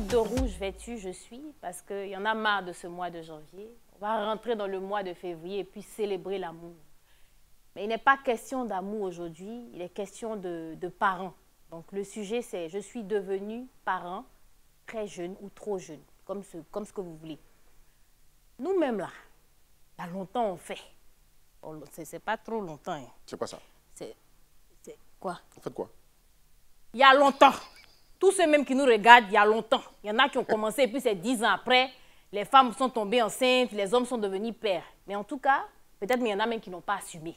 de rouge vêtue je suis parce qu'il y en a marre de ce mois de janvier. On va rentrer dans le mois de février et puis célébrer l'amour. Mais il n'est pas question d'amour aujourd'hui, il est question de parents. Donc le sujet c'est je suis devenu parent très jeune ou trop jeune, comme ce que vous voulez. Nous-mêmes là, il y a longtemps on fait. C'est pas trop longtemps. Hein. C'est quoi ça? C'est quoi? Vous faites quoi? Il y a longtemps. Tous ceux même qui nous regardent, il y a longtemps. Il y en a qui ont commencé et puis c'est 10 ans après, les femmes sont tombées enceintes, les hommes sont devenus pères. Mais en tout cas, peut-être il y en a même qui n'ont pas assumé.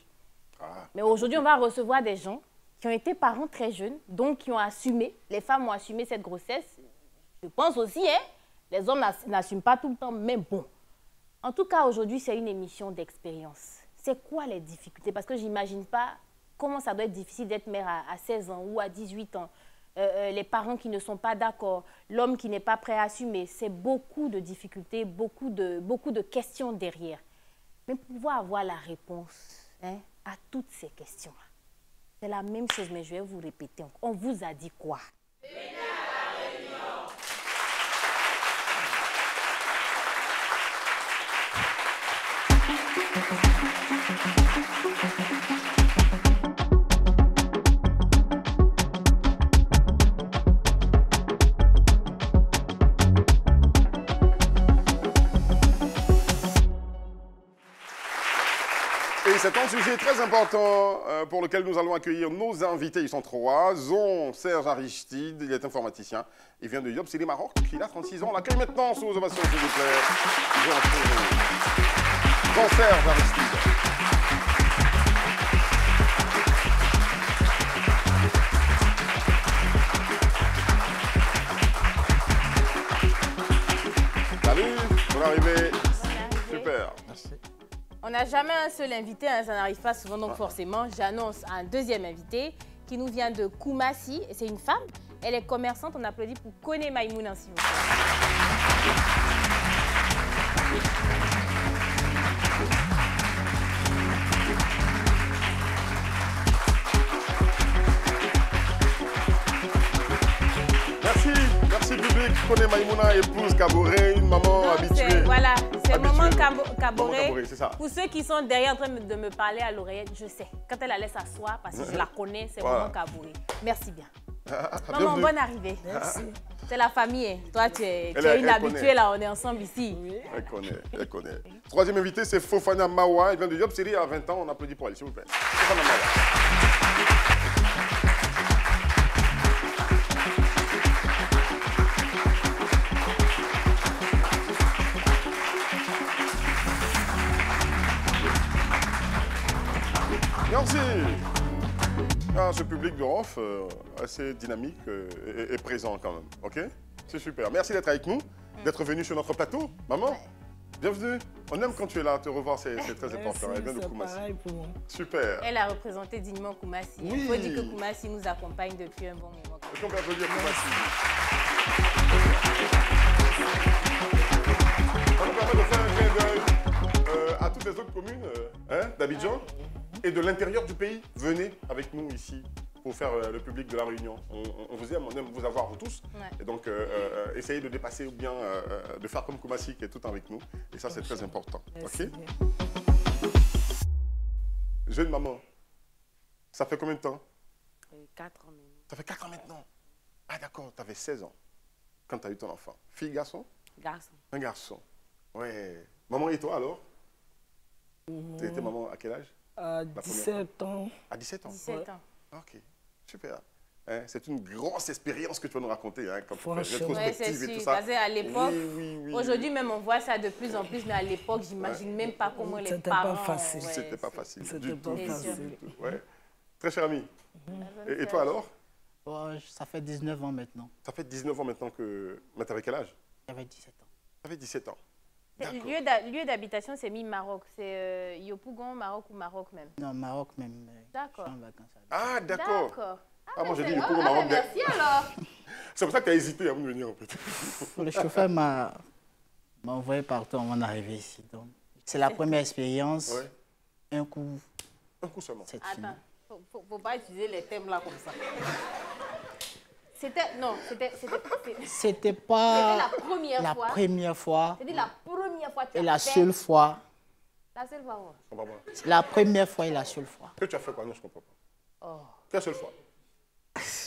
Ah. Mais aujourd'hui, on va recevoir des gens qui ont été parents très jeunes, donc qui ont assumé, les femmes ont assumé cette grossesse. Je pense aussi, hein, les hommes n'assument pas tout le temps, mais bon. En tout cas, aujourd'hui, c'est une émission d'expérience. C'est quoi les difficultés? Parce que je n'imagine pas comment ça doit être difficile d'être mère à 16 ans ou à 18 ans. Les parents qui ne sont pas d'accord, l'homme qui n'est pas prêt à assumer. C'est beaucoup de difficultés, beaucoup de questions derrière. Mais pour pouvoir avoir la réponse hein, à toutes ces questions-là, c'est la même chose, mais je vais vous répéter. On vous a dit quoi? Et c'est un sujet très important pour lequel nous allons accueillir nos invités. Ils sont trois. Zon Serge Aristide, il est informaticien. Il vient de Yob City, Maroc. Il a 36 ans. On l'accueille maintenant sous ovation, s'il vous plaît. Zon Serge Aristide. Salut, bonne arrivée. Super. Merci. On n'a jamais un seul invité, hein, ça n'arrive pas souvent, donc forcément, j'annonce un deuxième invité qui nous vient de Koumassi. C'est une femme, elle est commerçante. On applaudit pour Kone Maïmouna, s'il vous plaît. Merci public. Kone Maïmouna, épouse Kaboré, une maman habituée. Voilà. C'est maman Kaboré. C'est ça. Pour ceux qui sont derrière en train de me parler à l'oreillette, je sais. Quand elle allait s'asseoir, parce que je la connais, c'est maman Kaboré. Merci bien. Maman, bonne arrivée. Merci. C'est la famille. Hein. Toi, tu es une habituée là, on est ensemble ici. Oui. Elle connaît. Troisième invité, c'est Fofana Mawa. Elle vient de Yob City à 20 ans. On applaudit pour elle, s'il vous plaît. Fofana Mawa. Merci. Ah, ce public de Rof, assez dynamique et présent quand même. Ok? C'est super. Merci d'être avec nous, d'être venu sur notre plateau. Maman, bienvenue. On aime quand tu es là, te revoir, c'est très important. Elle vient de Koumassi. Super. Elle a représenté dignement Koumassi. Oui. Il faut dire que Koumassi nous accompagne depuis un bon moment. Est-ce qu'on peut applaudir Koumassi? Ça nous permet de faire un clin d'œil à toutes les autres communes d'Abidjan. Et de l'intérieur du pays, venez avec nous ici pour faire le public de la Réunion. On vous aime, on aime vous avoir vous tous. Ouais. Et donc, essayez de dépasser ou bien de faire comme Koumassi qui est tout le temps avec nous. Et ça, c'est très important. Ok? Jeune maman, ça fait combien de temps? 4 ans maintenant. Ça fait 4 ans maintenant? Ah d'accord, tu avais 16 ans quand tu as eu ton enfant. Fille, garçon? Garçon. Un garçon. Ouais. Maman et toi alors? Tu étais maman à quel âge? À 17 ans. À 17 ans? 17 ans. Ok, super. Hein, c'est une grosse expérience que tu vas nous raconter, hein, quand tu fais rétrospective et tout ça. Parce qu'à l'époque, oui. Aujourd'hui même on voit ça de plus en plus, mais à l'époque, j'imagine même pas comment les parents... C'était pas facile. C'était pas facile. C'était pas facile. Ouais. Très cher ami. Et toi alors? Ça fait 19 ans maintenant. Ça fait 19 ans maintenant que... Mais t'avais quel âge? J'avais 17 ans. T'avais 17 ans. Lieu d'habitation, c'est mi-Maroc. C'est Yopougon, Maroc ou Maroc même? Non, Maroc même. D'accord. Ah, d'accord. Ah, moi j'ai dit Yopougon, Maroc. Merci alors. C'est pour ça que tu as hésité à venir en fait. Le chauffeur m'a envoyé partout avant d'arriver ici. C'est la première expérience. Ouais. Un coup seulement. Attends, faut pas utiliser les thèmes là comme ça. C'était pas la première la fois. première fois C'était la première fois que tu et as la fait. seule fois. La seule fois, ouais. Je comprends pas. La première fois et la seule fois. Que tu as fait quoi? Non, je comprends pas. Oh. Quelle seule fois?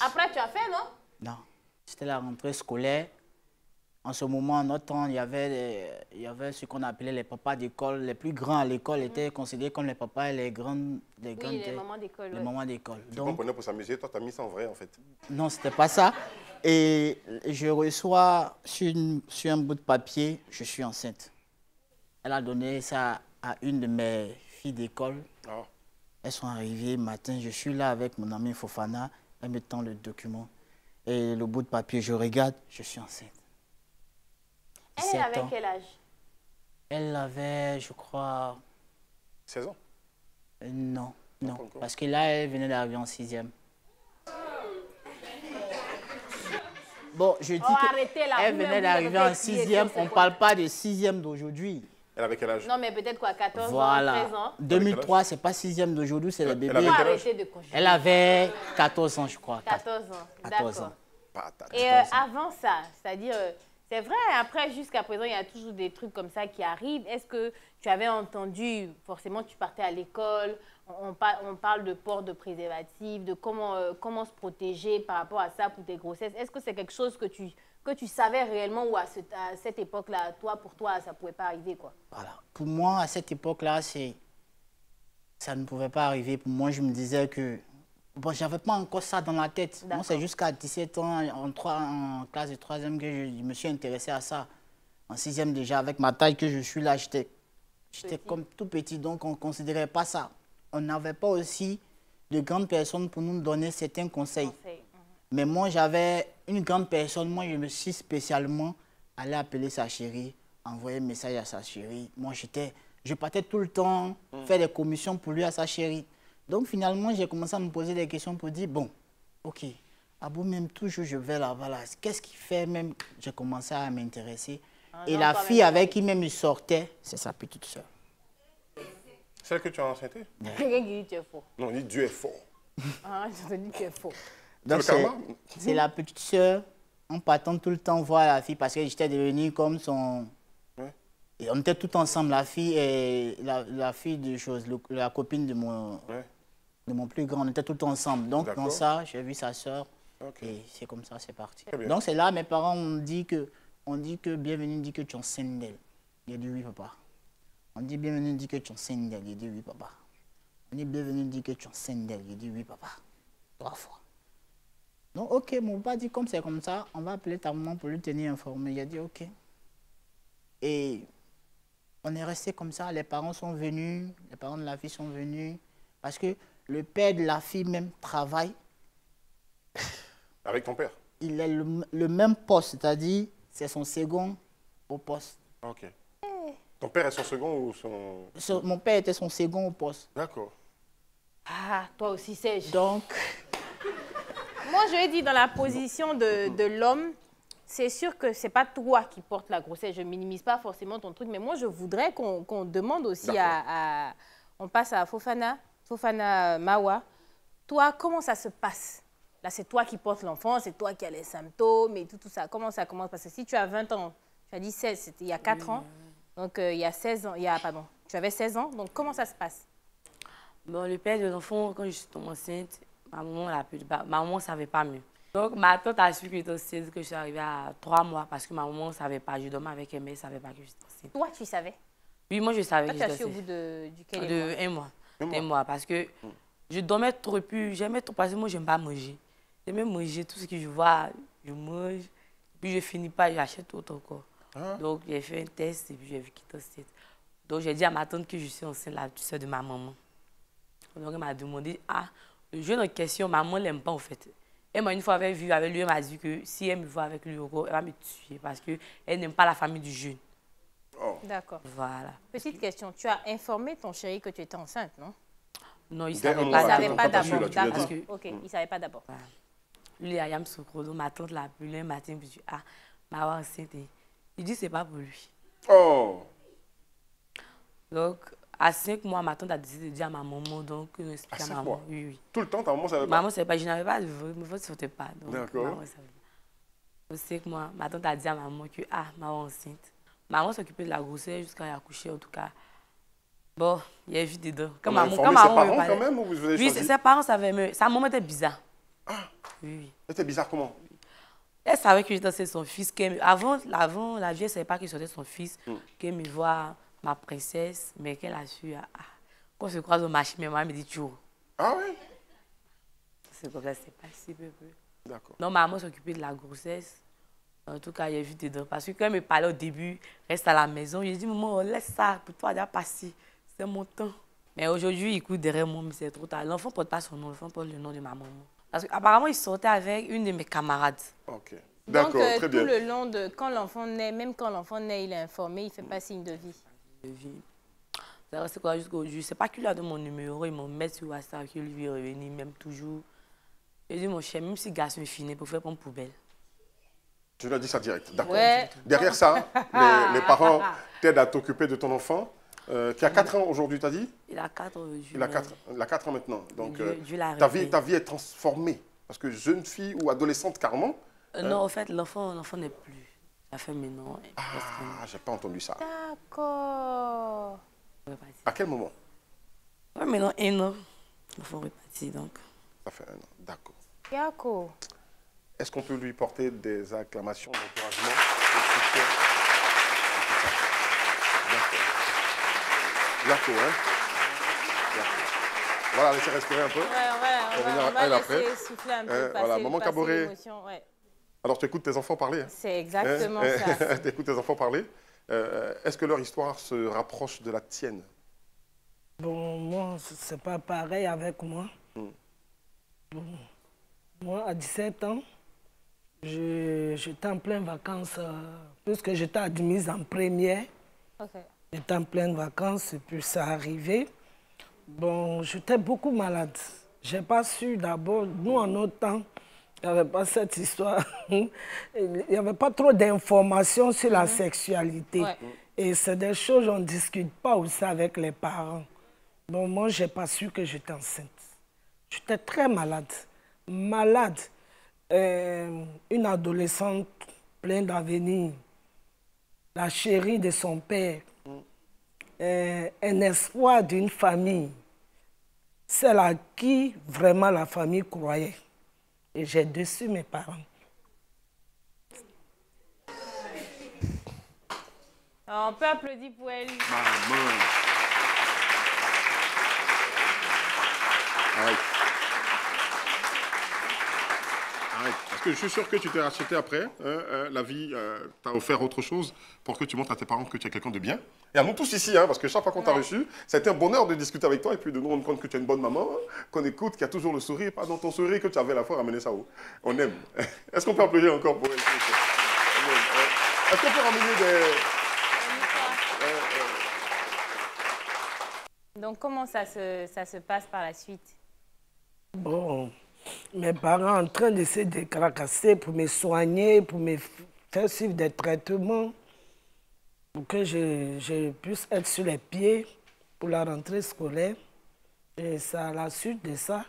Après, tu as fait, non? Non. C'était la rentrée scolaire. En ce moment, en notre temps, il y avait ce qu'on appelait les papas d'école. Les plus grands à l'école étaient considérés comme les papas et les grandes. Les mamans d'école. Les ouais. mamans d'école. Tu comprenais pour s'amuser, toi, tu as mis ça en vrai, en fait. Non, c'était pas ça. Et je reçois sur un bout de papier, je suis enceinte. Elle a donné ça à une de mes filles d'école. Ah. Elles sont arrivées matin, je suis là avec mon ami Fofana. Elle me tend le document. Et le bout de papier, je regarde, je suis enceinte. Elle avait quel âge? Elle avait, je crois... 16 ans? Non, non. Pas encore. Parce que là, elle venait d'arriver en 6e. Bon, je dis arrêtez là, qu'elle vous-même, venait vous d'arriver avez en fait crier 6e. sur On ne parle pas de 6e d'aujourd'hui. Elle avait quel âge? Non, mais peut-être quoi, 14 Voilà. ans, 13 ans? 2003, ce n'est pas 6e d'aujourd'hui, c'est le Elle bébé. avait Faut quel âge? arrêter de conjuguer. Elle avait 14 ans, je crois. 14 ans, 14 d'accord. ans. Patate. Et avant ça, c'est-à-dire, c'est vrai, après, jusqu'à présent, il y a toujours des trucs comme ça qui arrivent. Est-ce que tu avais entendu, forcément, tu partais à l'école, on parle de port de préservatif, de comment se protéger par rapport à ça pour tes grossesses. Est-ce que c'est quelque chose que tu savais réellement ou à cette époque-là, pour toi, ça ne pouvait pas arriver, quoi? Voilà. Pour moi, à cette époque-là, ça ne pouvait pas arriver. Pour moi, je me disais que... Bon, je n'avais pas encore ça dans la tête. Moi, c'est jusqu'à 17 ans, en classe de 3e, que je me suis intéressé à ça. En 6e déjà, avec ma taille que je suis là, j'étais comme tout petit, donc on ne considérait pas ça. On n'avait pas aussi de grandes personnes pour nous donner certains conseils. Mais moi, j'avais une grande personne. Moi, je me suis spécialement allé appeler sa chérie, envoyer un message à sa chérie. Moi, je partais tout le temps faire des commissions pour lui, à sa chérie. Donc, finalement, j'ai commencé à me poser des questions pour dire, bon, ok, Abou, même toujours, je vais là-bas, là. Qu'est-ce qui fait même? J'ai commencé à m'intéresser. Et la fille avec qui même il sortait, c'est sa petite soeur. Celle que tu as enceintée? Quelqu'un qui dit tu es faux. Non, on dit Dieu est fort. Ah, je te dis tu es faux. Donc, C'est le karma? c'est la petite soeur, en partant tout le temps voir la fille, parce que j'étais devenu comme son... Ouais. Et on était tout ensemble, la fille et la fille de chose, la copine de mon plus grand, on était tout ensemble. Donc, dans ça, j'ai vu sa soeur, et c'est comme ça, c'est parti. Donc, c'est là, mes parents ont dit que bienvenue, dit que tu es enceinte d'elle. J'ai dit oui, papa. On dit bienvenue, dit que tu es enceinte d'elle. J'ai dit oui, papa. On dit bienvenue, dit que tu es enceinte d'elle. J'ai dit oui, papa. 3 fois. Donc, ok, mon papa dit comme c'est comme ça, on va appeler ta maman pour lui tenir informé. Il a dit ok. Et on est resté comme ça, les parents sont venus, les parents de la fille sont venus, parce que le père de la fille même travaille. Avec ton père? Il a le même poste, c'est-à-dire c'est son second au poste. Ok. Ton père est son second ou son... Mon père était son second au poste. D'accord. Ah, toi aussi, Serge. Donc... Moi, je vais dire, dans la position de l'homme, c'est sûr que ce n'est pas toi qui portes la grossesse. Je ne minimise pas forcément ton truc, mais moi, je voudrais qu'on demande aussi on passe à Fofana Mawa. Toi, comment ça se passe? Là, c'est toi qui portes l'enfant, c'est toi qui as les symptômes et tout ça. Comment ça commence? Parce que si tu as 20 ans, tu as dit 16, c'était il y a 4 ans. Donc, il y a 16 ans, pardon, tu avais 16 ans. Donc, comment ça se passe? Bon, le père de l'enfant, quand je suis tombée enceinte, ma maman ne savait pas mieux. Donc, ma tante a su que j'étais enceinte, que je suis arrivée à 3 mois parce que ma maman ne savait pas. Je dormais avec elle, mais elle ne savait pas que j'étais enceinte. Toi, tu savais? Oui, moi, je savais Toi, que tu as j'étais su au enceinte. bout de quel mois? Un mois, parce que je dormais trop plus. J'aimais trop, parce que moi, je n'aime pas manger. J'aimais manger tout ce que je vois, je mange. Puis, je ne finis pas, j'achète autre encore. Donc, j'ai fait un test et puis j'ai vu qu'il était enceinte. Donc, j'ai dit à ma tante que je suis enceinte, la petite soeur de ma maman. Donc, elle m'a demandé, le jeune en question, maman ne l'aime pas en fait. Elle m'a une fois vu avec lui, elle m'a dit que si elle me voit avec lui, elle va me tuer parce qu'elle n'aime pas la famille du jeune. Oh. D'accord. Voilà. Petite question, tu as informé ton chéri que tu étais enceinte, non? Non, il ne Dès un savait mois, Il ne pas. savait pas d'abord. là, tu l'as D'accord. dit. Ok, il ne savait pas d'abord. Voilà. Lui, Ayam Sokrodo, ma tante l'a appelé un matin, puis je dis, ma enceinte. Il dit, c'est pas pour lui. Oh. Donc, À 5 mois, ma tante a décidé de dire à ma maman, donc À 5 à maman. mois? Oui, oui. Tout le temps, ta maman savait pas? Maman ne savait pas, je n'avais pas de ventre, ne sortait pas. D'accord. Maman savait pas. Au 5 mois, ma tante a dit à maman que maman est enceinte. Maman s'occupait de la grossesse jusqu'à la coucher, en tout cas. Bon, il y a vu dedans. On a informé ses parents quand même ou vous avez Oui, choisi? ses parents savaient, mais sa maman était bizarre. Ah, oui, oui. c'était bizarre comment? Elle savait que j'étais enceinte de son fils. Avant, la vieille ne savait pas que j'étais son fils. Qu'elle me voit, ma princesse, mais qu'elle a su. Quand on se croise au marché, ma maman me dit toujours. Ah oui? C'est comme ça, c'est passé peu. D'accord. Non, maman s'occupait de la grossesse. En tout cas, il y a vu dedans. Parce que quand elle me parlait au début, reste à la maison, j'ai dit, maman, laisse ça, pour toi, déjà passé. C'est mon temps. Mais aujourd'hui, il court derrière moi, mais c'est trop tard. L'enfant ne porte pas son nom, l'enfant porte le nom de ma maman. Parce qu'apparemment, il sortait avec une de mes camarades. Ok. D'accord, très bien. Tout le long de quand l'enfant naît, même quand l'enfant naît, il est informé, il ne fait pas signe de vie. C'est quoi jusqu'aujourd'hui? C'est pas qu'il lui a donné mon numéro, il m'a mis sur WhatsApp, qu'il lui est revenu, même toujours. J'ai dit, mon cher, même si le garçon est fini, pour faire prendre poubelle. Tu lui as dit ça direct, d'accord. Ouais. Derrière ça, les parents t'aident à t'occuper de ton enfant, qui a 4 ans aujourd'hui, tu as dit? Il a 4 ans. Il a 4 ans maintenant. Donc, Dieu l'a ta arrêté. vie est transformée. Parce que jeune fille ou adolescente, carrément. Non, en fait, l'enfant n'est plus. Ça fait maintenant. Ah, j'ai pas entendu ça. D'accord. À quel moment? Oui, maintenant, 1 an. L'enfant est reparti, donc. Ça fait 1 an, d'accord. D'accord. Est-ce qu'on peut lui porter des acclamations d'encouragement? D'accord, hein? D'accord. Voilà, laissez respirer un peu. On va laisser souffler un peu, voilà, maman Kaboré. l'émotion. Ouais. Alors, tu écoutes tes enfants parler, hein? C'est exactement ça. Tu écoutes tes enfants parler. Est-ce que leur histoire se rapproche de la tienne? Bon, moi, c'est pas pareil avec moi. Bon, moi, à 17 ans, j'étais en pleine vacances, puisque j'étais admise en première. Okay. J'étais en pleine vacances et puis ça arrivait. Bon, j'étais beaucoup malade. Je n'ai pas su d'abord, nous en notre temps, il n'y avait pas cette histoire. Il n'y avait pas trop d'informations sur la sexualité. Ouais. Et c'est des choses qu'on ne discute pas aussi avec les parents. Bon, moi, je n'ai pas su que j'étais enceinte. J'étais très malade. Malade. Une adolescente pleine d'avenir. La chérie de son père. Un espoir d'une famille. Celle à qui vraiment la famille croyait. Et j'ai déçu mes parents. Alors, on peut applaudir pour elle. Maman. Arrête. Arrête. Parce que je suis sûr que tu t'es racheté après. La vie t'a offert autre chose pour que tu montres à tes parents que tu es quelqu'un de bien. Et à nous tous ici, parce que chaque fois qu'on t'a reçu, ça a été un bonheur de discuter avec toi et puis de nous rendre compte que tu es une bonne maman, qu'on écoute, qu'il y a toujours le sourire, pas dans ton sourire que tu avais la fois ramener ça haut. On aime. Est-ce qu'on peut applaudir encore pour elle? Est-ce qu'on peut ramener des... Donc, comment ça se passe par la suite? Bon, mes parents en train de se décarcasser pour me soigner, pour me faire suivre des traitements, pour que je puisse être sur les pieds pour la rentrée scolaire. Et ça, à la suite de ça,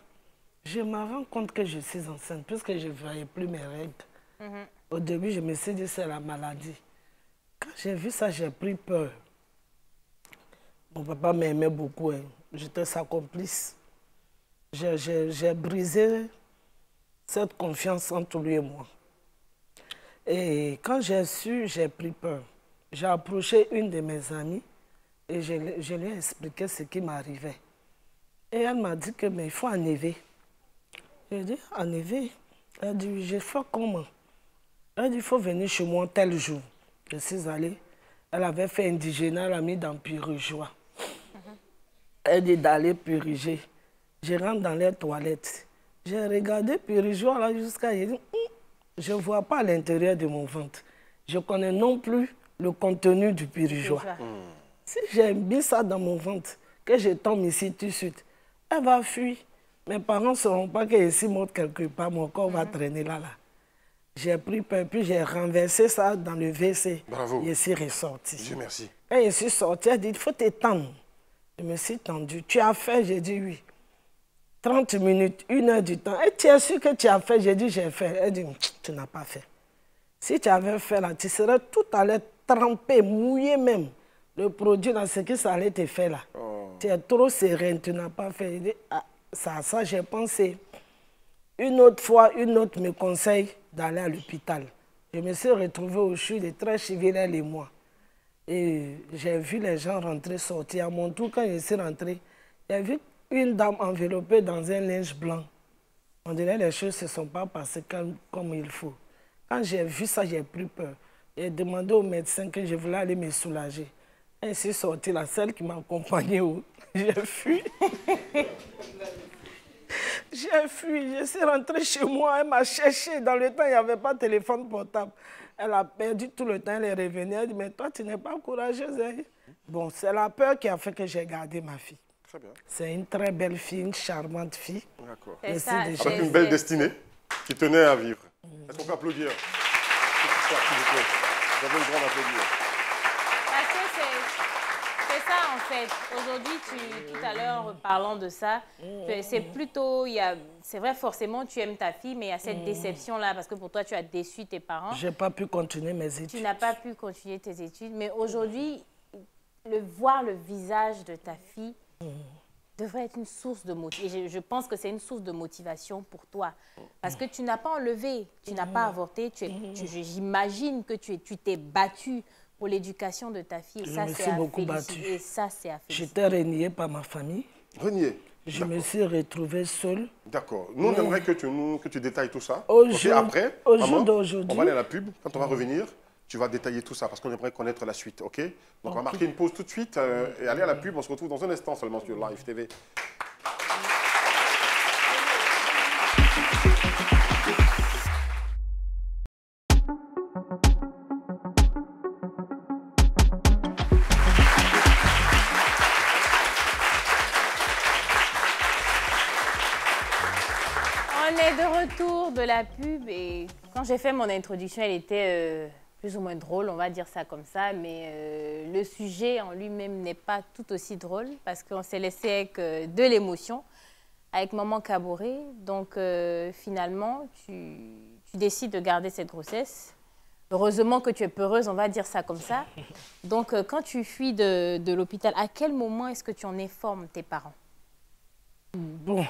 je me rends compte que je suis enceinte, puisque je ne voyais plus mes règles. Au début, je me suis dit c'est la maladie. Quand j'ai vu ça, j'ai pris peur. Mon papa m'aimait beaucoup, j'étais sa complice. J'ai brisé cette confiance entre lui et moi. Et quand j'ai su, j'ai pris peur. J'ai approché une de mes amies et je lui ai expliqué ce qui m'arrivait. Et elle m'a dit que mais il faut enlever. J'ai dit, enlever? Elle a dit, je fais comment? Elle a dit, il faut venir chez moi tel jour. Je suis allée. Elle avait fait indigénat, elle a mis dans Purigeois. Elle dit d'aller puriger. Je rentre dans les toilettes. J'ai regardé Purigeois là jusqu'à... J'ai dit, je ne vois pas l'intérieur de mon ventre. Je connais non plus le contenu du Purigeois. Si j'ai mis ça dans mon ventre, que je tombe ici tout de suite, elle va fuir. Mes parents ne sauront pas que ici monte quelque part, mon corps va traîner là. J'ai pris peur, puis j'ai renversé ça dans le WC. Bravo. Et je suis ressorti. Dieu merci. Quand je suis sorti, elle dit, il faut t'étendre. Je me suis tendue. Tu as fait? J'ai dit oui. 30 minutes, 1 heure du temps. Et tu es sûr que tu as fait? J'ai dit j'ai fait. Elle dit, tu n'as pas fait. Si tu avais fait là, tu serais tout à l'heure trempé, mouillé même. Le produit, là, ce que ça allait te faire là. Oh. Tu es trop sereine, tu n'as pas fait. Dit, ah, ça j'ai pensé. Une autre fois, une autre me conseille d'aller à l'hôpital. Je me suis retrouvée au CHU de très Chivilel et moi. Et j'ai vu les gens rentrer, sortir. À mon tour, quand je suis rentrée, j'ai vu une dame enveloppée dans un linge blanc. On dirait que les choses ne se sont pas passées comme il faut. Quand j'ai vu ça, j'ai pris peur. J'ai demandé au médecin que je voulais aller me soulager. Et je suis sortie, la seule qui m'a accompagnée, j'ai fui. J'ai fui, je suis rentrée chez moi, elle m'a cherché. Dans le temps, il n'y avait pas de téléphone portable. Elle a perdu tout le temps, elle est revenue. Elle dit, mais toi, tu n'es pas courageuse. Hein? Bon, c'est la peur qui a fait que j'ai gardé ma fille. Très bien. C'est une très belle fille, une charmante fille. D'accord. Avec une belle destinée qui tenait à vivre. Est-ce qu'on peut applaudir? Vous avez une grande applaudissement. Parce que c'est ça, en fait. Aujourd'hui, tout à l'heure, parlant de ça, c'est plutôt, c'est vrai, forcément, tu aimes ta fille, mais il y a cette déception-là, parce que pour toi, tu as déçu tes parents. Je n'ai pas pu continuer mes études. Tu n'as pas pu continuer tes études, mais aujourd'hui, voir le visage de ta fille devrait être une source de motivation. Et je pense que c'est une source de motivation pour toi. Parce que tu n'as pas enlevé, tu n'as pas avorté. J'imagine que tu t'es battu pour l'éducation de ta fille. Je me suis beaucoup battue. Et ça, c'est à féliciter. J'étais reniée par ma famille. Reniée? Je me suis retrouvée seule. D'accord. Nous, on aimerait que tu détailles tout ça. Après, on va aller à la pub. Quand on va revenir, tu vas détailler tout ça parce qu'on aimerait connaître la suite, ok? Donc on va marquer une pause tout de suite et aller à la pub. On se retrouve dans un instant seulement sur Live TV. On est de retour de la pub et quand j'ai fait mon introduction, elle était plus ou moins drôle, on va dire ça comme ça, mais le sujet en lui-même n'est pas tout aussi drôle parce qu'on s'est laissé avec de l'émotion, avec Maman Kaboré. Donc finalement, tu décides de garder cette grossesse. Heureusement que tu es peureuse, on va dire ça comme ça. Donc quand tu fuis de l'hôpital, à quel moment est-ce que tu en informes tes parents? Bon,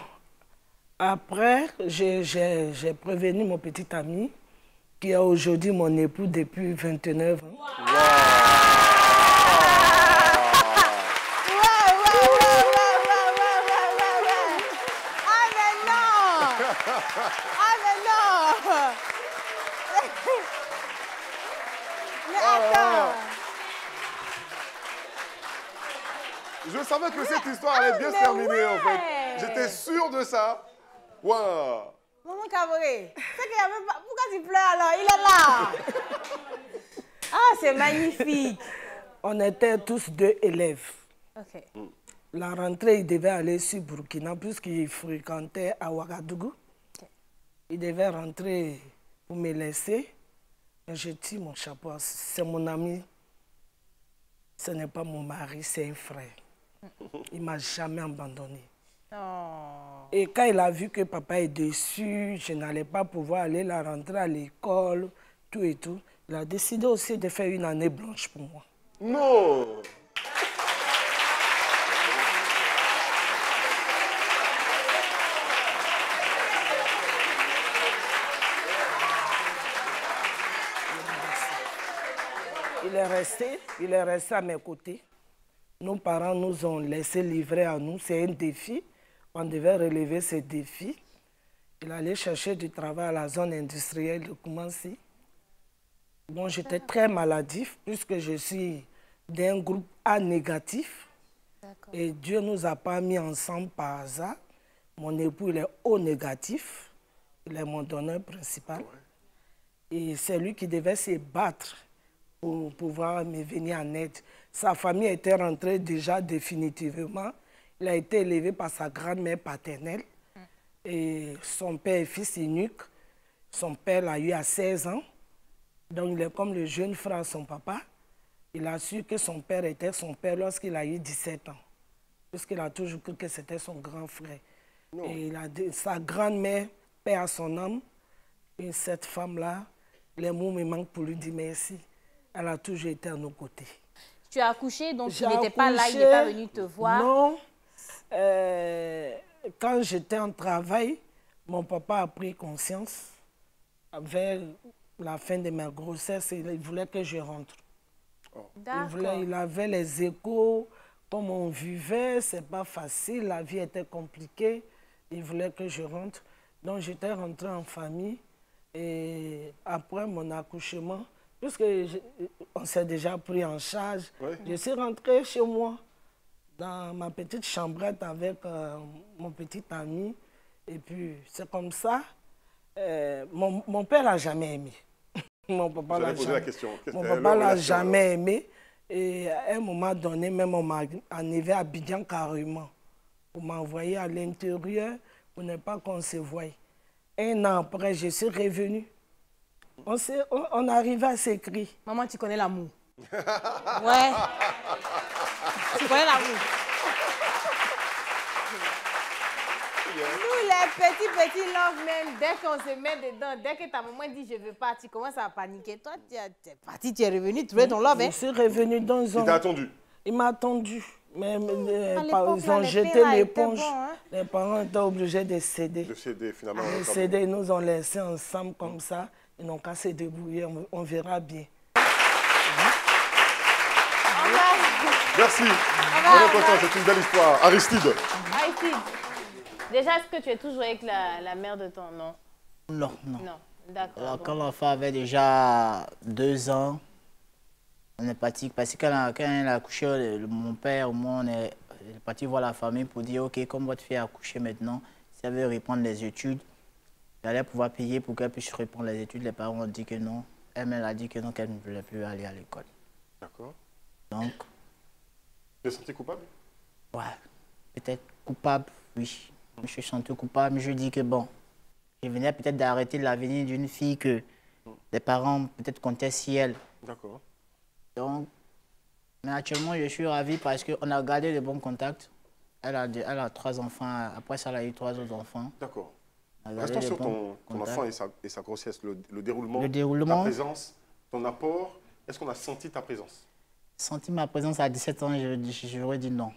après, j'ai prévenu mon petit ami qui est aujourd'hui mon époux depuis 29 ans. Ah mais non! Ah mais non! Mais attends! Je savais que cette histoire allait bien se terminer en fait. J'étais sûr de ça. Waouh! Maman Kaboré, c'est qu'il y avait pas... Pourquoi tu pleures alors? Il est là! Ah, c'est magnifique! On était tous 2 élèves. Ok. La rentrée, il devait aller sur Burkina puisqu'il fréquentait à Ouagadougou. Okay. Il devait rentrer pour me laisser. Mais je tire mon chapeau. C'est mon ami. Ce n'est pas mon mari, c'est un frère. Il ne m'a jamais abandonné. Oh. Et quand il a vu que papa est déçu, je n'allais pas pouvoir aller la rentrer à l'école, tout et tout, il a décidé aussi de faire une année blanche pour moi. Non! Il est resté à mes côtés. Nos parents nous ont laissé livrer à nous. C'est un défi. On devait relever ce défi. Il allait chercher du travail à la zone industrielle de Koumansi. Bon, j'étais très maladif puisque je suis d'un groupe A négatif. Et Dieu ne nous a pas mis ensemble par hasard. Mon époux, il est O négatif. Il est mon donneur principal. Et c'est lui qui devait se battre pour pouvoir me venir en aide. Sa famille était rentrée déjà définitivement. Il a été élevé par sa grand-mère paternelle. Et son père est fils unique. Son père l'a eu à 16 ans. Donc il est comme le jeune frère de son papa. Il a su que son père était son père lorsqu'il a eu 17 ans. puisqu'il a toujours cru que c'était son grand frère. Non. Et sa grand-mère, paix à son âme, et cette femme-là, les mots me manquent pour lui dire merci. Elle a toujours été à nos côtés. Tu as accouché, donc tu J'ai n'étais pas là, il n'est accouché, pas venu te voir. Non. Quand j'étais en travail, mon papa a pris conscience vers la fin de ma grossesse et il voulait que je rentre. Il avait les échos, comme on vivait, c'est pas facile, la vie était compliquée. Il voulait que je rentre. Donc j'étais rentrée en famille et après mon accouchement, puisqu'on s'est déjà pris en charge, je suis rentrée chez moi, dans ma petite chambrette avec mon petit ami. Et puis c'est comme ça. Mon père l'a jamais aimé. Mon papa l'a jamais aimé. Et à un moment donné, même on m'a enlevé à Abidjan carrément. Pour m'envoyer à l'intérieur pour ne pas qu'on se voie. Un an après, je suis revenue. On arrivait à s'écrire. Maman, tu connais l'amour. Ouais. Tu connais l'amour. Nous, les petits love même, dès qu'on se met dedans, dès que ta maman dit je veux pas, tu commences à paniquer. Toi, tu es parti, tu es revenu trouver ton love. Je suis revenu dans un... Il t'a attendu? Il m'a attendu. Mais ils ont jeté l'éponge. Bon, hein? Les parents étaient obligés de céder. De céder, finalement. De céder, ils nous ont laissés ensemble comme ça. Ils n'ont qu'à se débrouiller, on verra bien. Merci. On est content, c'est une belle histoire. Aristide. Aristide, déjà, est-ce que tu es toujours avec la mère de ton nom? Non, non. Non, d'accord. Quand l'enfant avait déjà 2 ans, on est parti, parce que quand elle a accouché, mon père, moi, on est parti voir la famille pour dire, ok, comme votre fille a accouché maintenant, si elle veut reprendre les études, elle allait pouvoir payer pour qu'elle puisse reprendre les études. Les parents ont dit que non. Elle a dit que non, qu'elle ne voulait plus aller à l'école. D'accord. Donc... Tu es senti coupable? Ouais, peut-être coupable, oui. Je me suis senti coupable, mais je dis que bon, je venais peut-être d'arrêter l'avenir d'une fille que les parents peut-être comptaient si elle. D'accord. Donc, mais actuellement, je suis ravi parce qu'on a gardé de bons contacts. Elle a 3 enfants, après ça, elle a eu 3 autres enfants. D'accord. Restons sur ton enfant et sa grossesse, le déroulement, ta présence, ton apport. Est-ce qu'on a senti ta présence? Senti ma présence à 17 ans, j'aurais dit non.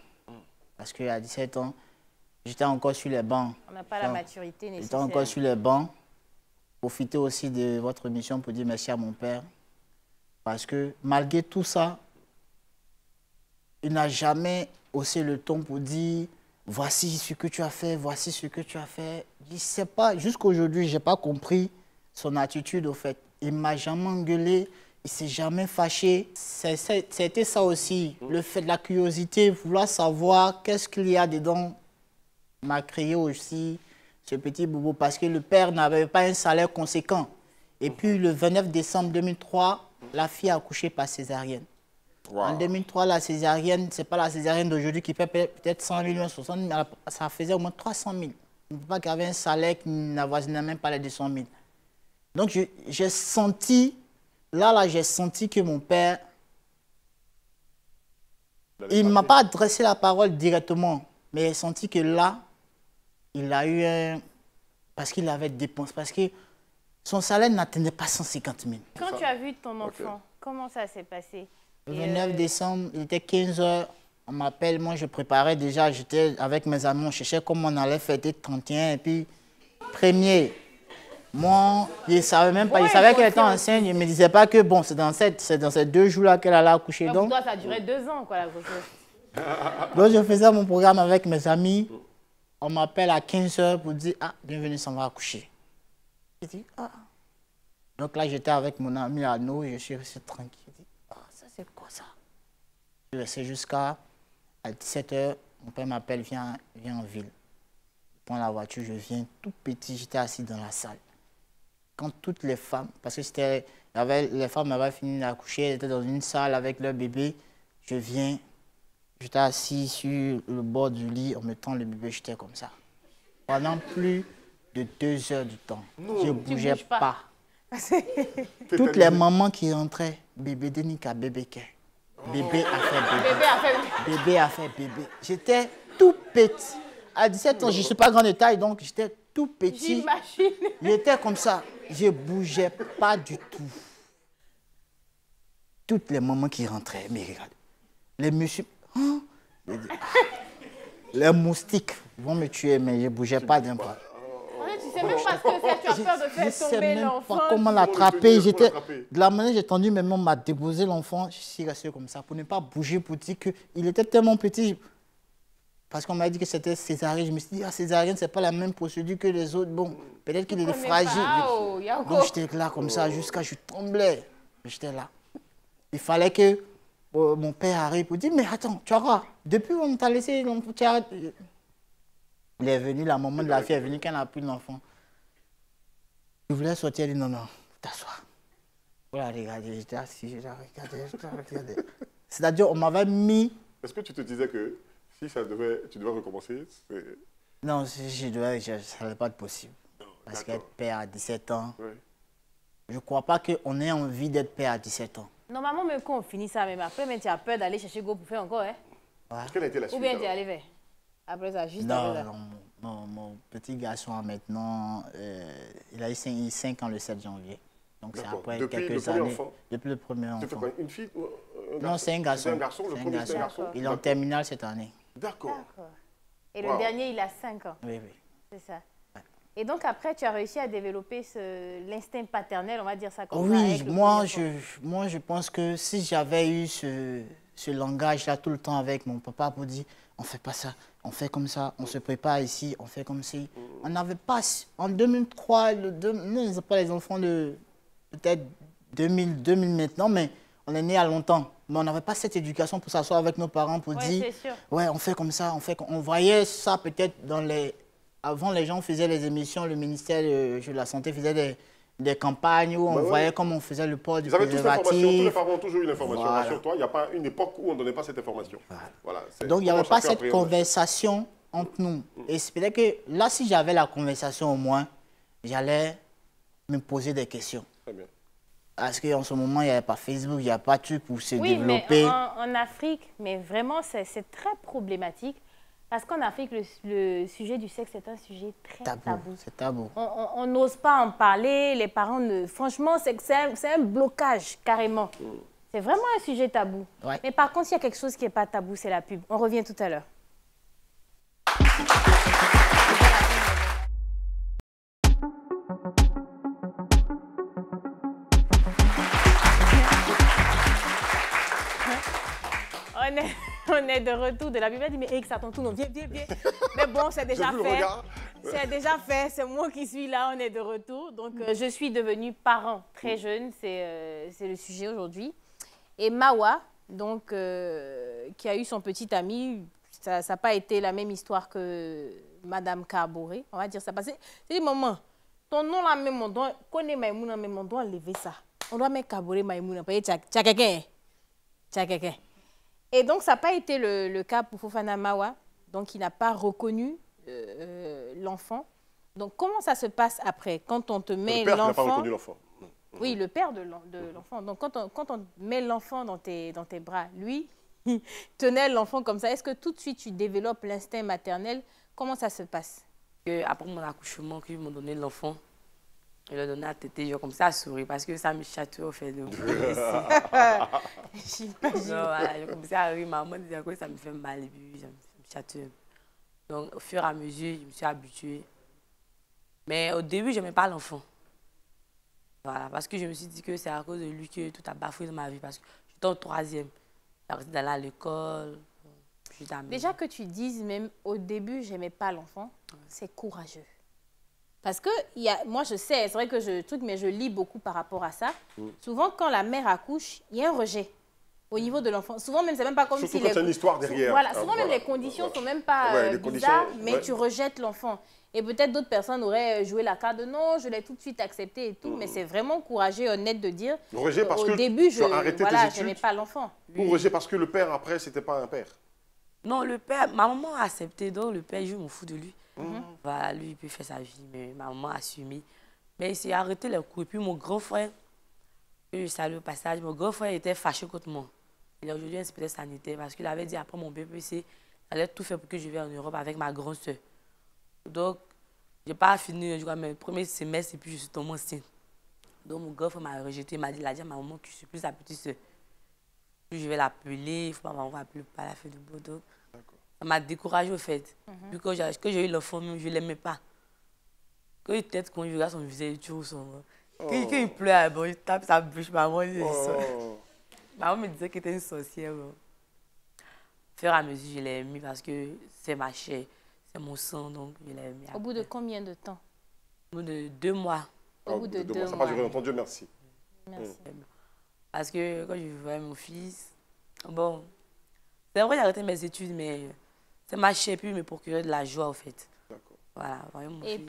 Parce qu'à 17 ans, j'étais encore sur les bancs. On n'a pas la maturité nécessaire. J'étais encore sur les bancs. Profitez aussi de votre émission pour dire merci à mon père. Parce que malgré tout ça, il n'a jamais haussé le ton pour dire voici ce que tu as fait, voici ce que tu as fait. Je ne sais pas, jusqu'à aujourd'hui, je n'ai pas compris son attitude au fait. Il ne m'a jamais engueulé. Il ne s'est jamais fâché. C'était ça aussi, le fait de la curiosité, vouloir savoir qu'est-ce qu'il y a dedans, m'a créé aussi ce petit boubou parce que le père n'avait pas un salaire conséquent. Et puis le 29 décembre 2003, la fille a accouché par césarienne. Wow. En 2003, la césarienne, ce n'est pas la césarienne d'aujourd'hui qui fait peut-être 100 000 ou 60 000, ça faisait au moins 300 000. Il ne peut pas qu'il y avait un salaire qui n'avoisinait même pas les 200 000. Donc j'ai senti... Là, j'ai senti que mon père, il ne m'a pas adressé la parole directement, mais j'ai senti que là, il a eu un... Parce qu'il avait dépensé, parce que son salaire n'atteignait pas 150 000. Quand tu as vu ton enfant, comment ça s'est passé? Le 29 décembre, il était 15 h, on m'appelle, moi je préparais déjà, j'étais avec mes amis, on cherchait comment on allait fêter 31, et puis 1er... Moi, je ne savais même pas, je savais qu'elle était enceinte, je ne me disais pas que bon, c'est dans ces 2 jours-là qu'elle allait accoucher. Donc, pour toi, ça a duré 2 ans, quoi, la grossesse. Donc, je faisais mon programme avec mes amis. On m'appelle à 15 h pour dire, ah, bienvenue, ça va accoucher. Je dis, ah. Donc là, j'étais avec mon ami Arnaud, je suis resté tranquille. Je dis, ah, ça c'est quoi ça? Je suis resté jusqu'à 17 h, mon père m'appelle, viens en ville. Je prends la voiture, je viens tout petit, j'étais assis dans la salle. Quand toutes les femmes, parce que les femmes avaient fini d'accoucher, elles étaient dans une salle avec leur bébé, je viens, j'étais assis sur le bord du lit, on me tend le bébé, j'étais comme ça. Pendant plus de 2 heures du temps, je ne bougeais pas. Toutes les mamans qui rentraient, bébé Denika, bébé Ké. Bébé a fait bébé. Bébé a fait bébé. J'étais tout petit. À 17 ans, je ne suis pas grand de taille, donc j'étais tout petit. J'imagine. J'étais comme ça. Je ne bougeais pas du tout. Toutes les mamans qui rentraient, mais regarde. Les messieurs, hein? Les moustiques vont me tuer, mais je ne bougeais pas d'un bras. Tu sais même pas ce que c'est, tu as peur de Je faire sais tomber même l'enfant. pas comment l'attraper. J'étais de la manière j'ai tendu, même on m'a déposé l'enfant. Je suis resté comme ça pour ne pas bouger, pour dire qu'il était tellement petit. Parce qu'on m'a dit que c'était césarienne. Je me suis dit, ah, césarienne, c'est pas la même procédure que les autres. Bon, peut-être qu'il est fragile. Donc j'étais là comme ça jusqu'à je tremblais. J'étais là. Il fallait que mon père arrive pour dire, mais attends, tu vois, depuis on t'a laissé l'enfant, tu arrêtes. Il est venu, la maman de la fille est venue quand elle a pris l'enfant. Je voulais sortir, elle dit non, non, t'assois. Voilà, regardez, j'étais assis, j'ai regardé. C'est-à-dire, on m'avait mis. Est-ce que tu te disais que si tu devais recommencer, Non, si je devais, ça n'allait pas être possible. Parce qu'être père à 17 ans, je ne crois pas qu'on ait envie d'être père à 17 ans. Normalement, même quand on finit ça, même après, mais tu as peur d'aller chercher Go pour faire encore, hein? Ouais. Quelle a été la suite? Ou bien tu es allé vers? Après ça, juste après ça. Non, mon petit garçon a maintenant, il a eu 5 ans le 7 janvier. Donc c'est après quelques années. Enfant. Depuis le premier enfant. Tu fais quoi? Une fille ou un garçon? Non, c'est un garçon. C'est un garçon, le premier c'est un garçon. Il est en terminale cette année. D'accord. Et le dernier, il a 5 ans. Oui, oui. C'est ça. Et donc après, tu as réussi à développer l'instinct paternel, on va dire ça comme ça. Oui, moi je pense que si j'avais eu ce langage-là tout le temps avec mon papa pour dire on fait pas ça, on fait comme ça, on se prépare ici, on fait comme ci. On n'avait pas, en 2003, nous n'avons pas les enfants de peut-être 2000 maintenant, mais on est né à longtemps. Mais on n'avait pas cette éducation pour s'asseoir avec nos parents pour dire ouais, on fait comme ça, on voyait ça peut-être dans les... Avant, les gens faisaient les émissions, le ministère de la Santé faisait des campagnes où on voyait comment on faisait le port du préservatif. Tous les parents ont toujours eu l'information. Rassure-toi, il n'y a pas une époque où on ne donnait pas cette information. Voilà, donc, il n'y avait pas cette conversation entre nous. Et c'est peut-être que là, si j'avais la conversation au moins, j'allais me poser des questions. Très bien. Parce qu'en ce moment, il n'y avait pas Facebook, il n'y a pas de truc pour se développer. Oui, mais en Afrique, mais vraiment, c'est très problématique. Parce qu'en Afrique, le sujet du sexe est un sujet très tabou. C'est tabou. On n'ose pas en parler, les parents ne... Franchement, c'est un blocage, carrément. C'est vraiment un sujet tabou. Ouais. Mais par contre, il y a quelque chose qui n'est pas tabou, c'est la pub. On revient tout à l'heure. On est de retour de la Bible. Elle dit, mais Eric, ça t'en tourne, viens. Mais bon, c'est déjà fait. C'est déjà fait, c'est moi qui suis là, on est de retour. Donc, je suis devenue parent très jeune, c'est le sujet aujourd'hui. Et Mawa, donc, qui a eu son petit ami, ça n'a pas été la même histoire que Madame Kaboré, on va dire ça. Parce que c'est des moments, ton nom là même, on doit connaître Maïmouna, même on doit enlever ça. On doit mettre Kaboré Maïmouna. Tu as quelqu'un. Et donc, ça n'a pas été le cas pour Fofana Mawa. Donc, il n'a pas reconnu l'enfant. Donc, comment ça se passe après? Quand on te met l'enfant... Le père n'a pas reconnu l'enfant. Oui, le père de l'enfant. Donc, quand on met l'enfant dans tes bras, lui, il tenait l'enfant comme ça. Est-ce que tout de suite, tu développes l'instinct maternel? Comment ça se passe? Après mon accouchement, qu'ils m'ont donné l'enfant, je l'ai donné à téter, j'ai commencé à sourire parce que ça me chatouille au fait de vous. J'ai commencé à rire, maman disait que ça me fait mal et puis ça me chatouille. Donc au fur et à mesure, je me suis habituée. Mais au début, je n'aimais pas l'enfant. Voilà, parce que je me suis dit que c'est à cause de lui que tout a bafoué dans ma vie. Parce que j'étais en 3e. J'ai arrêté d'aller à l'école. Déjà que tu dises même au début, je n'aimais pas l'enfant, c'est courageux. Parce que moi, je sais, c'est vrai que mais je lis beaucoup par rapport à ça. Souvent, quand la mère accouche, il y a un rejet au niveau de l'enfant. Souvent, même, c'est même pas comme surtout si... Surtout quand il y a une histoire derrière. Voilà, souvent, même les conditions ne sont même pas bizarres, mais tu rejettes l'enfant. Et peut-être d'autres personnes auraient joué la carte de non, je l'ai tout de suite accepté et tout. Mais c'est vraiment courageux et honnête de dire rejet parce au que début, je n'aimais pas l'enfant. Ou rejet parce que le père, après, c'était pas un père. Non, le père, ma maman a accepté, donc le père, je m'en fous de lui. Voilà, lui, il peut faire sa vie, mais ma maman a assumé. Mais il s'est arrêté les coups. Et puis mon grand frère, je salue au passage, mon grand frère était fâché contre moi. Il a aujourd'hui un inspecteur sanitaire parce qu'il avait dit après mon BPC, j'allais tout faire pour que je vienne en Europe avec ma grande soeur. Donc, je n'ai pas fini mes premiers semestres et puis je suis tombée enceinte. Donc, mon grand frère m'a rejeté, il m'a dit à ma maman que je suis plus sa petite soeur. Puis je vais l'appeler, il ne faut pas m'envoyer appeler par la fin du bout. Donc, ça m'a découragée au fait. Puis quand j'ai eu l'enfant, je ne l'aimais pas. Quand il était quand je regarde son visage, toujours son... Quand il pleure, bon, il tape sa bouche, maman, maman me disait qu'elle était une sorcière. Bon. Au fur et à mesure, je l'ai aimé parce que c'est ma chair, c'est mon sang, donc je l'ai aimé. Au bout de combien de temps? Au bout de 2 mois. Au bout de 2 mois. Ça n'a pas duré longtemps, Dieu merci. Merci. Parce que quand je voyais mon fils, bon, c'est vrai que j'ai arrêté mes études, mais c'est ma chair puis me procurait de la joie, en fait. D'accord. Voilà, Et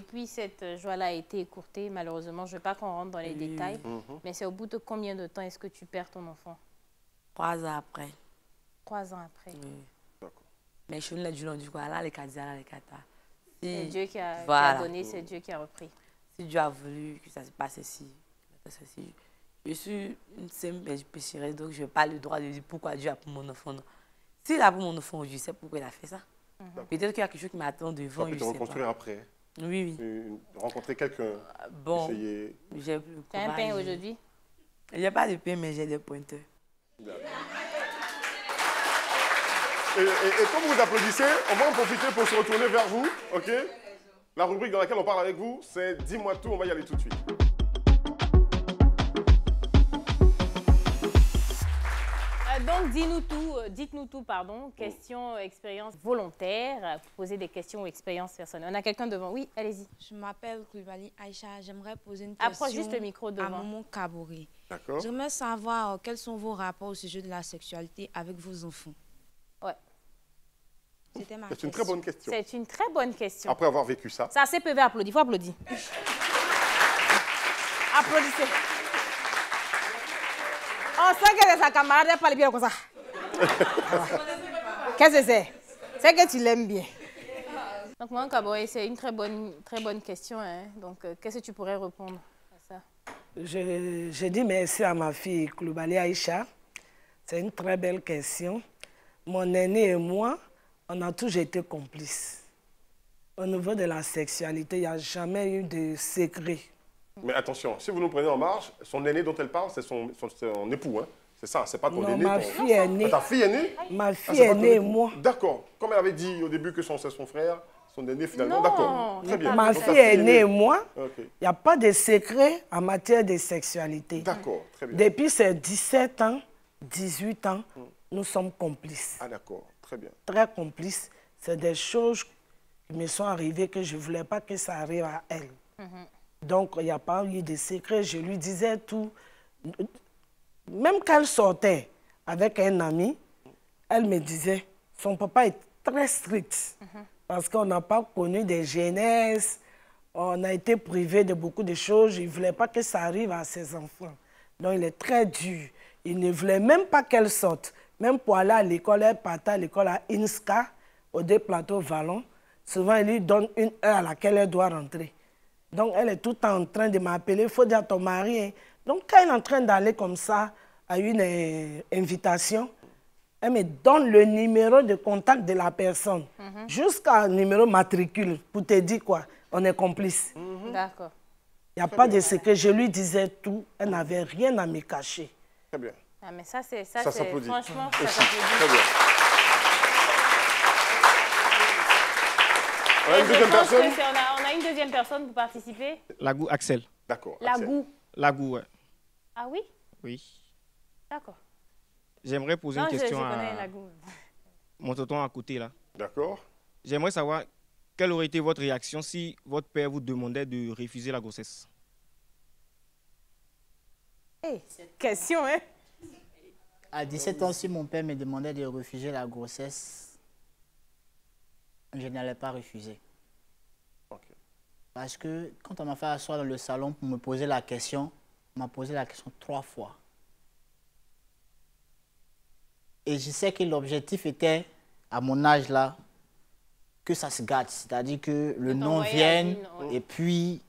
puis cette joie-là a été écourtée, malheureusement. Je ne veux pas qu'on rentre dans les détails, mais c'est au bout de combien de temps est-ce que tu perds ton enfant? 3 ans après. 3 ans après. Oui. D'accord. Mais je suis du long du coup, là, les 4 ans, là, les 4 ans. C'est Dieu qui a donné, c'est Dieu qui a repris. Si Dieu a voulu que ça se passe ici, je suis une simple, mais je pécherai, donc je n'ai pas le droit de dire pourquoi Dieu a pour mon enfant. S'il a pour mon enfant, je sais pourquoi il a fait ça. Peut-être qu'il y a quelque chose qui m'attend devant. Tu peux te reconstruire après. Oui, oui. Rencontrer quelqu'un. Bon, essayer. j'ai plus le courage. Tu as un pain aujourd'hui? Il n'y a pas de pain, mais j'ai des pointeurs. Et comme vous applaudissez, on va en profiter pour se retourner vers vous, ok? La rubrique dans laquelle on parle avec vous, c'est Dis-moi tout, on va y aller tout de suite. Donc, dites-nous tout, pardon. Questions, expériences volontaires. Poser des questions ou expériences personnelles. On a quelqu'un devant. Oui, allez-y. Je m'appelle Koulibaly Aïcha. J'aimerais poser une question Approche juste le micro devant. à Maman Kabouri. D'accord. J'aimerais savoir quels sont vos rapports au sujet de la sexualité avec vos enfants. Ouais. C'était ma C'est une très bonne question. C'est une très bonne question. Après avoir vécu ça. Ça, c'est PV, applaudis. Il faut applaudir. Applaudissez. On sait que sa camarade n'est pas bien comme ça. Qu'est-ce que c'est? C'est que tu l'aimes bien. Donc, moi, Kaboy, c'est une très bonne question. Hein. Donc, qu'est-ce que tu pourrais répondre à ça? Je dis merci à ma fille Koulibaly Aïcha. C'est une très belle question. Mon aîné et moi, on a toujours été complices. Au niveau de la sexualité, il n'y a jamais eu de secret. Mais attention, si vous nous prenez en marge, son aîné dont elle parle, c'est son époux. Hein. C'est ça, c'est pas ton aîné. Ma fille est née. Ta fille est née? Ma fille est née et moi. D'accord. Comme elle avait dit au début que c'est son frère, son aîné finalement. D'accord. Très bien. Ma fille est née et moi. Il n'y a pas de secret en matière de sexualité. D'accord, très bien. Depuis ses 17 ans, 18 ans, nous sommes complices. Ah d'accord, très bien. Très complices. C'est des choses qui me sont arrivées que je ne voulais pas que ça arrive à elle. Donc, il n'y a pas eu de secret. Je lui disais tout. Même quand elle sortait avec un ami, elle me disait, son papa est très strict. Parce qu'on n'a pas connu des jeunesses, on a été privé de beaucoup de choses. Il ne voulait pas que ça arrive à ses enfants. Donc, il est très dur. Il ne voulait même pas qu'elle sorte. Même pour aller à l'école, elle partait à l'école à Inska, au Plateau Vallon. Souvent, il lui donne une heure à laquelle elle doit rentrer. Donc, elle est tout le temps en train de m'appeler. Il faut dire à ton mari. Hein. Donc, quand elle est en train d'aller comme ça à une invitation, elle me donne le numéro de contact de la personne. Jusqu'à numéro matricule. Pour te dire quoi, on est complices. D'accord. Il n'y a pas de secret. Je lui disais tout. Elle n'avait rien à me cacher. Très bien. Ah, mais ça, c'est Aussi. franchement, ça s'applaudit. Très bien. On a une deuxième personne. On a une deuxième personne pour participer. Lagou Axel. D'accord. Lagou, ouais. Ah oui? Oui. D'accord. J'aimerais poser une question je à connais Lagou. mon tonton à côté là. D'accord. J'aimerais savoir quelle aurait été votre réaction si votre père vous demandait de refuser la grossesse. Question, hein? À 17 ans, si mon père me demandait de refuser la grossesse, je n'allais pas refuser. Okay. Parce que quand on m'a fait asseoir dans le salon pour me poser la question, on m'a posé la question 3 fois. Et je sais que l'objectif était, à mon âge là, que ça se gâte. C'est-à-dire que le nom vienne et puis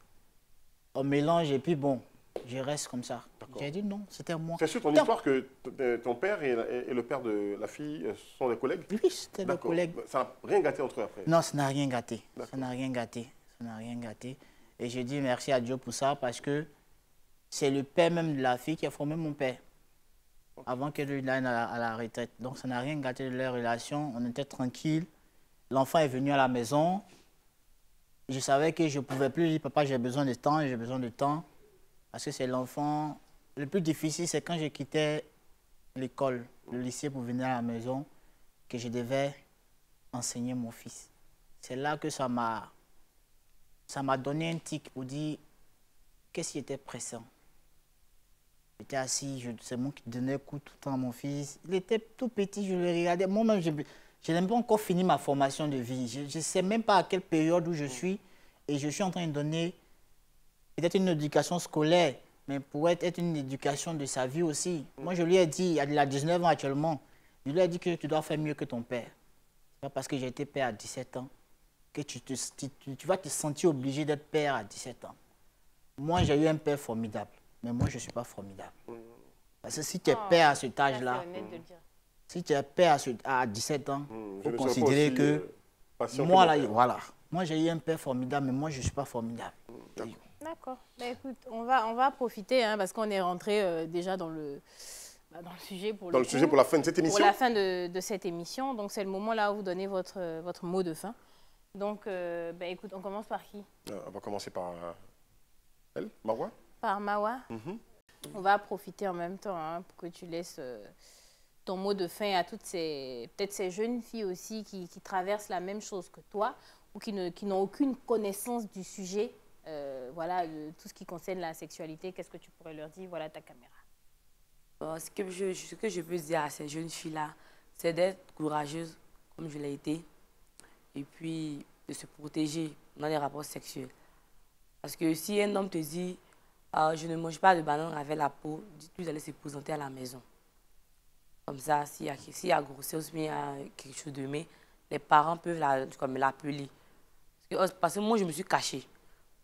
on mélange et puis bon, je reste comme ça. J'ai dit non, c'était moi. C'est sûr ton histoire que ton père et le père de la fille sont des collègues? Oui, c'était des collègues. Ça n'a rien gâté entre eux après? Non, ça n'a rien gâté. Ça n'a rien gâté. Ça n'a rien gâté. Et je dis merci à Dieu pour ça parce que c'est le père même de la fille qui a formé mon père avant qu'il aille à la retraite. Donc ça n'a rien gâté de leur relation. On était tranquille. L'enfant est venu à la maison. Je savais que je ne pouvais plus dire papa, j'ai besoin de temps, j'ai besoin de temps. Parce que c'est l'enfant. Le plus difficile, c'est quand je quittais l'école, le lycée pour venir à la maison, que je devais enseigner mon fils. C'est là que ça m'a donné un tic pour dire qu'est-ce qui était pressant. J'étais assis, c'est moi qui donnais coup tout le temps à mon fils. Il était tout petit, je le regardais. Moi-même, je n'ai même pas encore fini ma formation de vie. Je ne sais même pas à quelle période où je suis. Et je suis en train de donner peut-être une éducation scolaire, mais pour être une éducation de sa vie aussi. Moi, je lui ai dit, il a 19 ans actuellement, je lui ai dit que tu dois faire mieux que ton père. C'est pas parce que j'ai été père à 17 ans que tu vas te sentir obligé d'être père à 17 ans. Moi, j'ai eu un père formidable, mais moi, je ne suis pas formidable. Parce que si tu es père à cet âge-là, si tu es père à 17 ans, il faut considérer que moi, là, voilà. Moi, j'ai eu un père formidable, mais moi, je ne suis pas formidable. D'accord. Bah, écoute, on va profiter, hein, parce qu'on est rentré déjà dans le sujet pour pour la fin de cette émission. Pour la fin de cette émission. Donc, c'est le moment là où vous donnez votre mot de fin. Donc, écoute, on commence par qui? On va commencer par elle, Marwa. Par Marwa. On va profiter en même temps, hein, pour que tu laisses ton mot de fin à toutes peut-être ces jeunes filles aussi qui traversent la même chose que toi ou qui n'ont aucune connaissance du sujet. Voilà, tout ce qui concerne la sexualité, qu'est-ce que tu pourrais leur dire? Voilà ta caméra. Ce que je peux dire à ces jeunes filles-là, c'est d'être courageuses, comme je l'ai été, et puis de se protéger dans les rapports sexuels. Parce que si un homme te dit je ne mange pas de banane avec la peau, dites-lui d'aller se présenter à la maison. Comme ça, s'il y a grossesse ou il y a quelque chose de mais, les parents peuvent l'appeler. Parce que moi, je me suis cachée.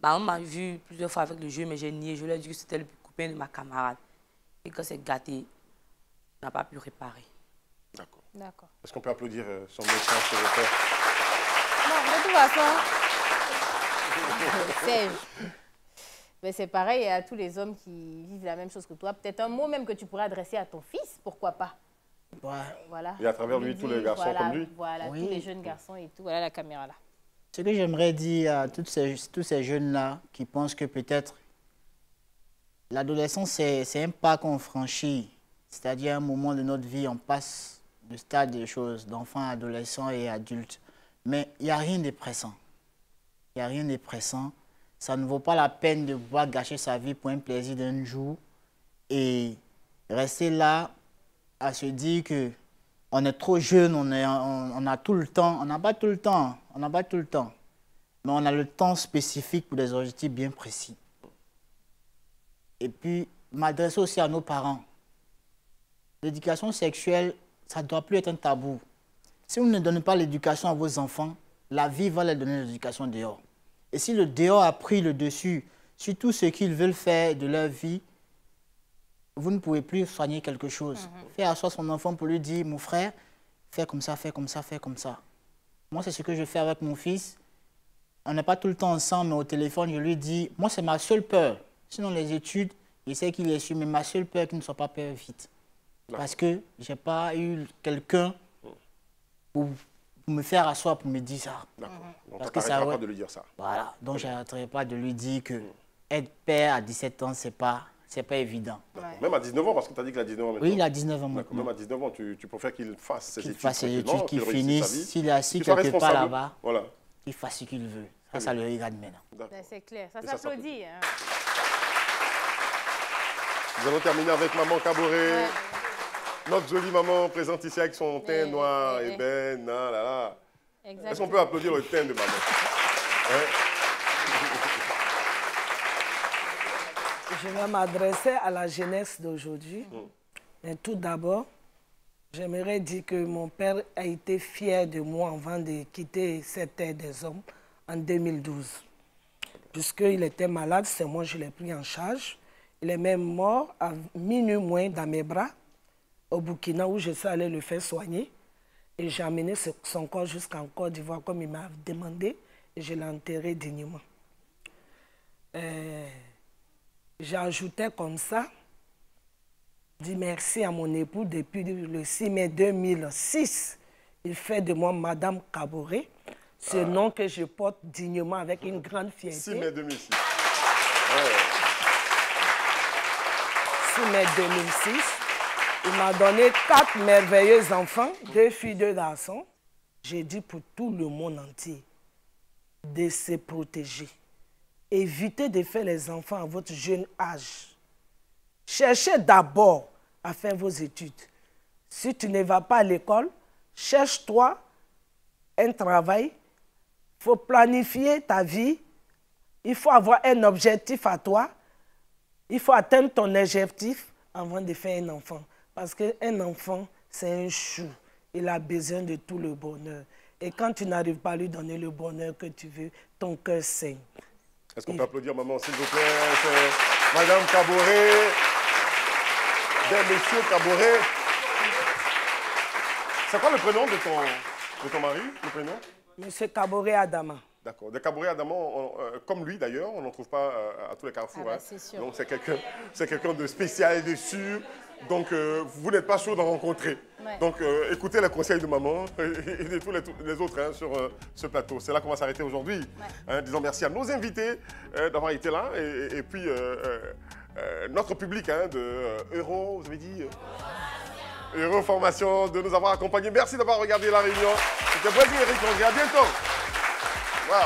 On m'a vu plusieurs fois avec le jeu, mais j'ai nié. Je lui ai dit que c'était le copain de ma camarade. Et quand c'est gâté, on n'a pas pu réparer. D'accord. D'accord. Est-ce qu'on peut applaudir son médecin, s'il vous plaît? Non, de toute façon, Serge, mais c'est pareil à tous les hommes qui vivent la même chose que toi. Peut-être un mot même que tu pourrais adresser à ton fils, pourquoi pas? Ouais. Voilà. Et à travers lui, tous les garçons comme lui. Voilà, oui. Tous les jeunes garçons et tout. Voilà la caméra là. Ce que j'aimerais dire à tous ces jeunes-là qui pensent que peut-être l'adolescence, c'est un pas qu'on franchit. C'est-à-dire un moment de notre vie, on passe de stade des choses, d'enfants, adolescents et adultes. Mais il n'y a rien de pressant. Il n'y a rien de pressant. Ça ne vaut pas la peine de pouvoir gâcher sa vie pour un plaisir d'un jour et rester là à se dire que on est trop jeune, on a tout le temps. On n'a pas tout le temps. On n'a pas tout le temps. Mais on a le temps spécifique pour des objectifs bien précis. Et puis, m'adresser aussi à nos parents. L'éducation sexuelle, ça ne doit plus être un tabou. Si vous ne donnez pas l'éducation à vos enfants, la vie va leur donner l'éducation dehors. Et si le dehors a pris le dessus sur tout ce qu'ils veulent faire de leur vie, vous ne pouvez plus soigner quelque chose. Faire asseoir son enfant pour lui dire, mon frère, fais comme ça, fais comme ça, fais comme ça. Moi, c'est ce que je fais avec mon fils. On n'est pas tout le temps ensemble, mais au téléphone, je lui dis, moi, c'est ma seule peur. Sinon, les études, je sais qu'il est sûr, mais ma seule peur, qu'il ne soit pas peur vite. Parce que je n'ai pas eu quelqu'un pour me faire asseoir pour me dire ça. D'accord. Donc, Parce tu que n'arrêteras ça, pas de lui dire ça. Voilà. Donc, je n'arrêterai pas de lui dire que être père à 17 ans, ce n'est pas évident. Ouais. Même à 19 ans, parce que tu as dit qu'il a 19 ans maintenant. Oui, il a 19 ans D'accord. maintenant. Même à 19 ans, tu préfères qu'il fasse ses Qu'il études. fasse ses tranquillement, études, qu'il réussisse sa finisse. vie, S'il est assis qu'il soit quelque part responsable. là-bas, Voilà. qu'il fasse ce qu'il veut. Ça le regarde maintenant. D'accord. C'est clair, ça Et ça s'applaudit. Hein. Nous allons terminer avec Maman Kaboré. Ouais. Notre jolie maman présente ici avec son teint Mais, noir, ébène, là, là. Exactement. Est-ce qu'on peut applaudir le teint de maman? Ouais. Je vais m'adresser à la jeunesse d'aujourd'hui. Mais tout d'abord, j'aimerais dire que mon père a été fier de moi avant de quitter cette terre des hommes en 2012. Puisqu'il était malade, c'est moi qui l'ai pris en charge. Il est même mort à minuit moins dans mes bras, au Burkina, où je suis allé le faire soigner. Et j'ai amené son corps jusqu'en Côte d'Ivoire, comme il m'a demandé, et je l'ai enterré dignement. J'ai ajouté comme ça, dit merci à mon époux depuis le 6 mai 2006. Il fait de moi Madame Kaboré, ce nom que je porte dignement avec une grande fierté. 6 mai 2006. 6 mai 2006. Il m'a donné 4 merveilleux enfants, 2 filles, 2 garçons. J'ai dit pour tout le monde entier de se protéger. Évitez de faire les enfants à votre jeune âge. Cherchez d'abord à faire vos études. Si tu ne vas pas à l'école, cherche-toi un travail. Il faut planifier ta vie. Il faut avoir un objectif à toi. Il faut atteindre ton objectif avant de faire un enfant. Parce qu'un enfant, c'est un chou. Il a besoin de tout le bonheur. Et quand tu n'arrives pas à lui donner le bonheur que tu veux, ton cœur saigne. Est-ce qu'on peut applaudir maman, s'il vous plaît? C'est Madame Kaboré. Monsieur Kaboré. C'est quoi le prénom de ton mari, le prénom? Monsieur Kaboré Adama. D'accord. De Kaboré Adama, comme lui d'ailleurs, on n'en trouve pas à tous les carrefours. Ah bah, c'est sûr. Donc c'est quelqu'un de spécial, de sûr. Donc vous n'êtes pas sûr d'en rencontrer. Ouais. Donc écoutez les conseils de maman et de tous les autres sur ce plateau. C'est là qu'on va s'arrêter aujourd'hui. Ouais. Disons merci à nos invités d'avoir été là. Et puis notre public de Euro, vous avez dit Euroformation, de nous avoir accompagnés. Merci d'avoir regardé la réunion. C'était Brésil Eric André. À bientôt. Wow.